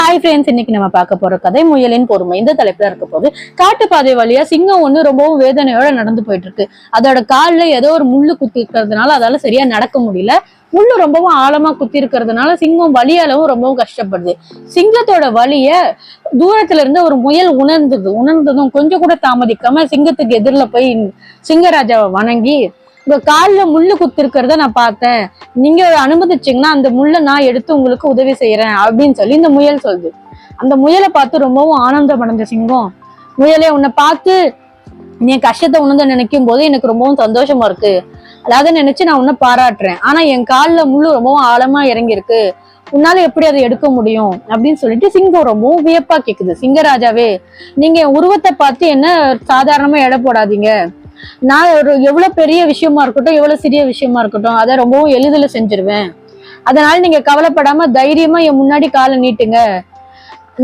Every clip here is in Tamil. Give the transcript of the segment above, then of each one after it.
ஹாய் ஃப்ரெண்ட்ஸ், இன்னைக்கு நம்ம பார்க்க போற கதை முயலின் பொறுமை. இந்த தலைப்புல இருக்க போது காட்டுப்பாதை வழியா சிங்கம் ஒண்ணு ரொம்பவும் வேதனையோட நடந்து போயிட்டு இருக்கு. அதோட கால்ல ஏதோ ஒரு முள்ளு குத்தி இருக்கிறதுனால அதால சரியா நடக்க முடியல. முள்ளு ரொம்பவும் ஆழமா குத்தி இருக்கிறதுனால சிங்கம் வலியாலவும் ரொம்பவும் கஷ்டப்படுது. சிங்கத்தோட வலிய தூரத்துல இருந்து ஒரு முயல் உணர்ந்ததும் கொஞ்சம் கூட தாமதிக்காம சிங்கத்துக்கு எதிரில போய் சிங்கராஜாவை வணங்கி, உங்க கால்ல முள்ளு குத்தி இருக்கிறத நான் பார்த்தேன், நீங்க அனுமதிச்சீங்கன்னா அந்த முள்ளை நான் எடுத்து உங்களுக்கு உதவி செய்யறேன் அப்படின்னு சொல்லி இந்த முயல் சொல்லுது. அந்த முயலை பார்த்து ரொம்பவும் ஆனந்தம் அடைஞ்ச சிங்கம், முயலே உன்னை பார்த்து நீ கஷ்டத்தை உணர்ந்து நினைக்கும் போது எனக்கு ரொம்பவும் சந்தோஷமா இருக்கு. அதாவது நினைச்சு நான் உன்னை பாராட்டுறேன். ஆனா என் கால்ல முள்ளு ரொம்பவும் ஆழமா இறங்கி இருக்கு, உன்னால எப்படி அதை எடுக்க முடியும் அப்படின்னு சொல்லிட்டு சிங்கம் ரொம்பவும் வியப்பா கேக்குது. சிங்கராஜாவே, நீங்க என் உருவத்தை பார்த்து என்ன சாதாரணமா எடை போடாதீங்க. நான் ஒரு எவ்வளவு பெரிய விஷயமா இருக்கட்டும், எவ்வளவு சிறிய விஷயமா இருக்கட்டும், அதை ரொம்பவும் எளிதில செஞ்சிருவேன். அதனால நீங்க கவலைப்படாம தைரியமா என் முன்னாடி காலை நீட்டுங்க,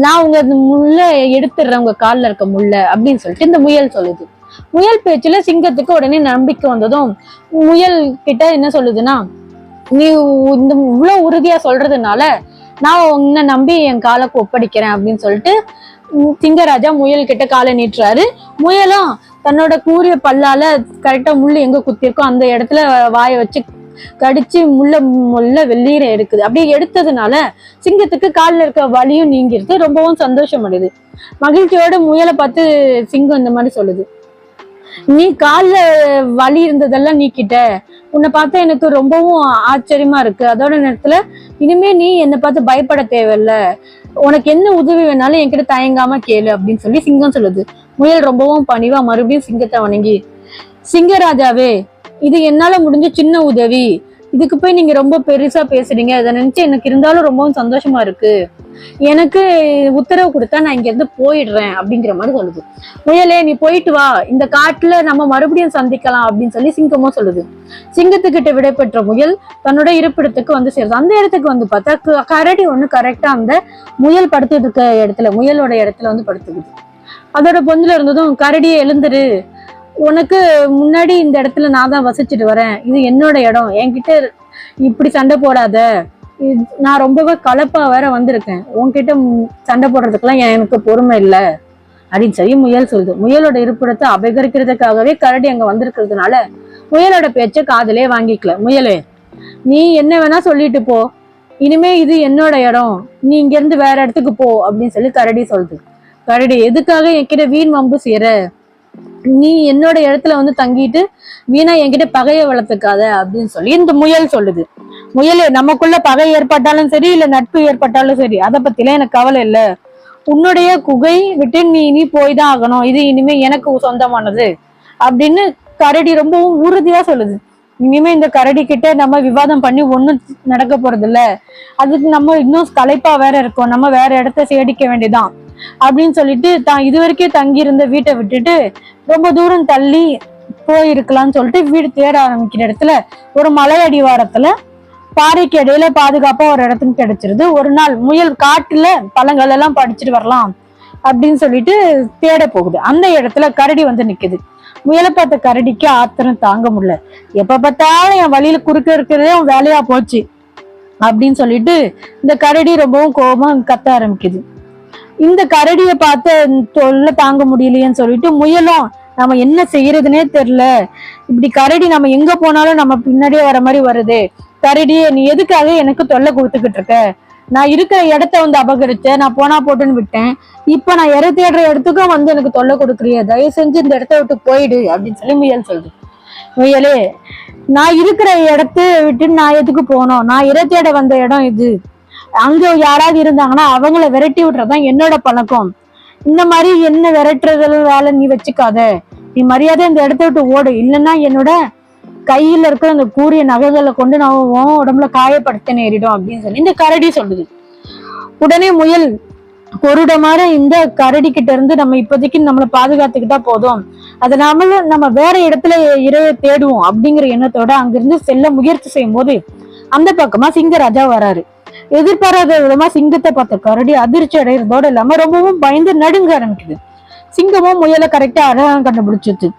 நான் உங்க முள்ள எடுத்துடுறேன், உங்க கால்ல இருக்க முள்ள அப்படின்னு சொல்லிட்டு இந்த முயல் சொல்லுது. முயல் பேச்சுல சிங்கத்துக்கு உடனே நம்பிக்கை வந்ததும் முயல் கிட்ட என்ன சொல்லுதுன்னா, நீ இந்த இவ்வளவு உறுதியா சொல்றதுனால நான் உன்னை நம்பி என் காலை ஒப்படைக்கிறேன் அப்படின்னு சொல்லிட்டு சிங்கராஜா முயல் கிட்ட காலை நீட்டுறாரு. முயலும் தன்னோட கூரிய பல்லால கரெக்டா முள்ளு எங்க குத்திருக்கோ அந்த இடத்துல வாய வச்சு கடிச்சு முள்ள வெள்ளீர எடுக்குது. அப்படியே எடுத்ததுனால சிங்கத்துக்கு காலில் இருக்க வலியும் நீங்கிருது. ரொம்பவும் சந்தோஷம் அடையுது. மகிழ்ச்சியோட முயலை பார்த்து சிங்கம் இந்த மாதிரி சொல்லுது, நீ கால்ல வலி இருந்ததெல்லாம் நீக்கிட்ட, உன்னை பார்த்தா எனக்கு ரொம்பவும் ஆச்சரியமா இருக்கு. அதோட நேரத்துல இனிமே நீ என்னை பார்த்து பயப்பட தேவையில்ல, உனக்கு என்ன உதவி வேணாலும் என்கிட்ட தயங்காம கேளு அப்படின்னு சொல்லி சிங்கம் சொல்லுது. முயல் ரொம்பவும் பணிவா மறுபடியும் சிங்கத்தை வணங்கி, சிங்கராஜாவே, இது என்னால முடிஞ்ச சின்ன உதவி, இதுக்கு போய் நீங்க ரொம்ப பெருசா பேசுறீங்க, இதை நினைச்சு எனக்கு இருந்தாலும் ரொம்பவும் சந்தோஷமா இருக்கு, எனக்கு உத்தரவு கொடுத்தா நான் இங்க இருந்து போயிடுறேன் அப்படிங்கிற மாதிரி சொல்லுது. முயலே, நீ போயிட்டு வா, இந்த காட்டுல நம்ம மறுபடியும் சந்திக்கலாம் அப்படின்னு சொல்லி சிங்கமும் சொல்லுது. சிங்கத்துக்கிட்ட விடைபெற்ற முயல் தன்னோட இருப்பிடத்துக்கு வந்து சேருது. அந்த இடத்துக்கு வந்து பார்த்தா கரடி ஒண்ணு கரெக்டா அந்த முயல் படுத்துட்டு இருக்க இடத்துல, முயலோட இடத்துல வந்து படுத்துக்குது. அதோட பொந்துல இருந்ததும், கரடியை எழுந்துரு, உனக்கு முன்னாடி இந்த இடத்துல நான் தான் வசிச்சுட்டு வரேன், இது என்னோட இடம், என்கிட்ட இப்படி சண்டை போடாத, நான் ரொம்பவே கலப்பா வேற வந்திருக்கேன், உன்கிட்ட சண்டை போடுறதுக்கெல்லாம் எனக்கு பொறுமை இல்லை அப்படின்னு சொல்லி முயல் சொல்லுது. முயலோட இருப்பிடத்தை அபகரிக்கிறதுக்காகவே கரடி அங்க வந்திருக்கிறதுனால முயலோட பேச்ச காதலே வாங்கிக்கல. முயலே, நீ என்ன வேணா சொல்லிட்டு போ, இனிமே இது என்னோட இடம், நீ இங்க இருந்து வேற இடத்துக்கு போ அப்படின்னு சொல்லி கரடி சொல்லுது. கரடி, எதுக்காக என்கிட்ட வீண் வம்பு செய்யற, நீ என்னோட இடத்துல வந்து தங்கிட்டு வீணா என்கிட்ட பகையை வளர்த்துக்காத அப்படின்னு சொல்லி இந்த முயல் சொல்லுது. முயல், நமக்குள்ள பகை ஏற்பட்டாலும் சரி இல்ல நட்பு ஏற்பட்டாலும் சரி, அதை பத்திலாம் எனக்கு கவலை இல்லை, உன்னுடைய குகை விட்டு நீ போய் தான் ஆகணும், இது இனிமே எனக்கு சொந்தமானது அப்படின்னு கரடி ரொம்பவும் உறுதியா சொல்லுது. இனிமே இந்த கரடி கிட்ட நம்ம விவாதம் பண்ணி ஒண்ணும் நடக்க போறது இல்ல, அதுக்கு நம்ம இன்னும் களைப்பா வேற இருக்கோம், நம்ம வேற இடத்த சேடிக்க வேண்டியதான் அப்படின்னு சொல்லிட்டு தான் இது வரைக்கும் தங்கி இருந்த வீட்டை விட்டுட்டு ரொம்ப தூரம் தள்ளி போயிருக்கலாம்னு சொல்லிட்டு வீடு தேட ஆரம்பிக்கிற இடத்துல ஒரு மலை அடிவாரத்துல பாறைக்கு இடையில பாதுகாப்பா ஒரு இடத்துக்கு கிடைச்சிருது. ஒரு நாள் முயல் காட்டுல பழங்கள் எல்லாம் படிச்சுட்டு வரலாம் அப்படின்னு சொல்லிட்டு தேட போகுது. அந்த இடத்துல கரடி வந்து நிக்குது. முயலை பார்த்த கரடிக்கு ஆத்திரம் தாங்க முடியல. எப்ப பார்த்தாலும் என் வழியில குறுக்க இருக்கிறதே உன் வேலையா போச்சு அப்படின்னு சொல்லிட்டு இந்த கரடி ரொம்பவும் கோபமா கத்த ஆரம்பிக்குது. இந்த கரடியை பார்த்து தொல்லை தாங்க முடியலையேன்னு சொல்லிட்டு முயலும், நம்ம என்ன செய்யறதுன்னே தெரியல, இப்படி கரடி நம்ம எங்க போனாலும் நம்ம பின்னாடியே வர மாதிரி வருது, கரடியே நீ எதுக்காக எனக்கு தொல்லை கொடுத்துக்கிட்டு இருக்க, நான் இருக்கிற இடத்த வந்து அபகரிச்சேன், நான் போனா போட்டுன்னு விட்டேன், இப்ப நான் இறை தேடுற இடத்துக்கும் வந்து எனக்கு தொல்லை கொடுக்குறிய, தயவு செஞ்சு இந்த இடத்த விட்டு போயிடு அப்படின்னு சொல்லி முயல் சொல்லுது. முயலே, நான் இருக்கிற இடத்த விட்டு நான் எதுக்கு போனோம், நான் இறை தேட வந்த இடம் இது, அங்க யாராவது இருந்தாங்கன்னா அவங்கள விரட்டி விட்டுறதான் என்னோட பழக்கம், இந்த மாதிரி என்ன விரட்டுறதுல வேலை நீ வச்சுக்காத, நீ மரியாதை இந்த இடத்த விட்டு ஓடு, இல்லைன்னா என்னோட கையில இருக்கிற அந்த கூரிய நகைகளை கொண்டு நான் உடம்புல காயப்படுத்த நேரிடும் அப்படின்னு சொல்லி இந்த கரடி சொல்லுது. உடனே முயல் பொருடமாற, இந்த கரடி கிட்ட இருந்து நம்ம இப்போதைக்கு நம்மளை பாதுகாத்துக்கிட்டா போதும், அதனால நம்ம வேற இடத்துல இறைய தேடுவோம் அப்படிங்கிற எண்ணத்தோட அங்கிருந்து செல்ல முயற்சி செய்யும் போது அந்த பக்கமா சிங்கராஜா வராரு. எதிர்பாராத விதமா சிங்கத்தை பார்த்த கரடி அதிர்ச்சி அடைகிறதோட இல்லாம ரொம்பவும் பயந்து நடுங்க ஆரம்பிக்குது. சிங்கமும் முயலை கரெக்டா அடையாளம் கண்டுபிடிச்சிச்சு.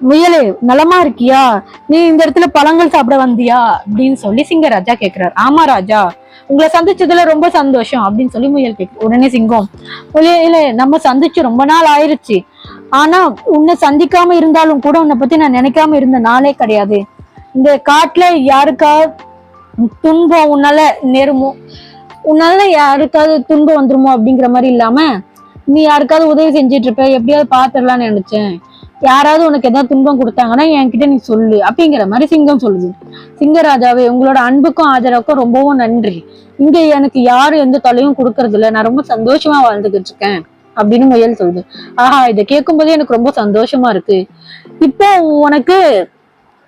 முயலே, நலமா இருக்கியா, நீ இந்த இடத்துல பழங்கள் சாப்பிட வந்தியா அப்படின்னு சொல்லி சிங்கராஜா கேக்குறாரு. ஆமா ராஜா, உங்களை சந்திச்சதுல ரொம்ப சந்தோஷம் அப்படின்னு சொல்லி முயல் கேட்கு. உடனே சிங்கம், முயலே நம்ம சந்திச்சு ரொம்ப நாள் ஆயிருச்சு, ஆனா உன்னை சந்திக்காம இருந்தாலும் கூட உன்னை பத்தி நான் நினைக்காம இருந்த நாளே கிடையாது. இந்த காட்டுல யாருக்காவது துன்பம் உன்னால நேருமோ, உன்னால யாருக்காவது துன்பம் வந்துருமோ அப்படிங்கிற மாதிரி இல்லாம நீ யாருக்காவது உதவி செஞ்சுட்டு இருப்ப, எப்படியாவது பாத்துடலாம்னு நினைச்சேன். யாராவது உனக்கு ஏதாவது துன்பம் கொடுத்தாங்கன்னா என்கிட்ட நீ சொல்லு அப்படிங்கிற மாதிரி சிங்கம் சொல்லுது. சிங்கராஜாவே, உங்களோட அன்புக்கும் ஆதரவுக்கும் ரொம்பவும் நன்றி. இங்க எனக்கு யாரும் எந்த தொலையும் கொடுக்கறது இல்ல, நான் ரொம்ப சந்தோஷமா வாழ்ந்துகிட்டு இருக்கேன் அப்படின்னு முயல் சொல்லுது. ஆஹா, இதை கேட்கும் போதே எனக்கு ரொம்ப சந்தோஷமா இருக்கு. இப்போ உனக்கு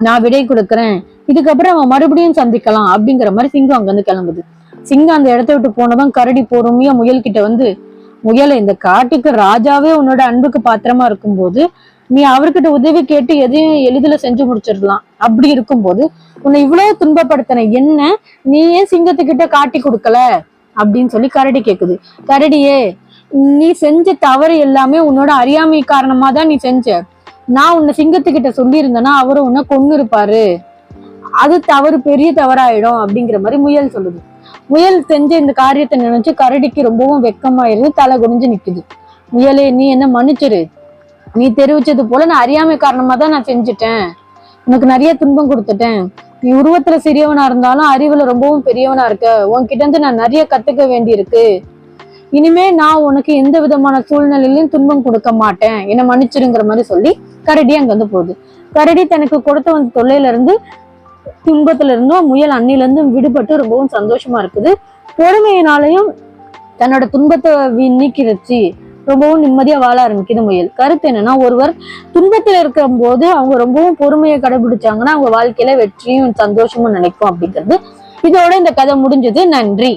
நான் விடை கொடுக்குறேன், இதுக்கப்புறம் அவன் மறுபடியும் சந்திக்கலாம் அப்படிங்கிற மாதிரி சிங்கம் அங்க இருந்து கிளம்புது. சிங்கம் அந்த இடத்த விட்டு போனதும் கரடி பொறுமையா முயல் கிட்ட வந்து, முயலை இந்த காட்டுக்கு ராஜாவே உன்னோட அன்புக்கு பாத்திரமா இருக்கும்போது நீ அவர்கிட்ட உதவி கேட்டு எதையும் எளிதில செஞ்சு முடிச்சிடலாம். அப்படி இருக்கும்போது உன்னை இவ்வளவு துன்பப்படுத்தின என்ன நீ ஏன் சிங்கத்துக்கிட்ட காட்டி கொடுக்கல அப்படின்னு சொல்லி கரடி கேக்குது. கரடியே, நீ செஞ்ச தவறு எல்லாமே உன்னோட அறியாமை காரணமா தான் நீ செஞ்ச. நான் உன்னை சிங்கத்துக்கிட்ட சொல்லி இருந்தேன்னா அவரு உன்னை கொன்னு இருப்பாரு, அது தவறு, பெரிய தவறாயிடும் அப்படிங்கிற மாதிரி முயல் சொல்லுது. முயல் செஞ்ச இந்த காரியத்தை நினைச்சு கரடிக்கு ரொம்பவும் வெக்கமாயிருந்து தலை குனிஞ்சு நிக்குது. முயலே, நீ என்ன மன்னிச்சிரு, நீ தெரிவிச்சது போல நான் அறியாமை காரணமா தான் நான் செஞ்சுட்டேன், உனக்கு நிறைய துன்பம் கொடுத்துட்டேன். நீ உருவத்துல சிறியவனா இருந்தாலும் அறிவுல ரொம்பவும் பெரியவனா இருக்க, உன்கிட்ட இருந்து நான் நிறைய கத்துக்க வேண்டி இருக்கு. இனிமே நான் உனக்கு எந்த விதமான சூழ்நிலையிலும் துன்பம் கொடுக்க மாட்டேன், என்ன மன்னிச்சிருங்கிற மாதிரி சொல்லி கரடி அங்க வந்து போகுது. கரடி தனக்கு கொடுத்த வந்த தொல்லையில இருந்து துன்பத்துல இருந்தும் முயல் அன்னில இருந்தும் விடுபட்டு ரொம்பவும் சந்தோஷமா இருக்குது. பொறுமையினாலையும் தன்னோட துன்பத்தை நீக்கிடுச்சு, ரொம்பவும் நிம்மதியா வாழ ஆரம்பிக்குது முயல். கருத்து என்னன்னா, ஒருவர் துன்பத்துல இருக்கும் போது அவங்க ரொம்பவும் பொறுமையை கடைபிடிச்சாங்கன்னா அவங்க வாழ்க்கையில வெற்றியும் சந்தோஷமும் நினைக்கும் அப்படிங்கிறது. இதோட இந்த கதை முடிஞ்சது. நன்றி.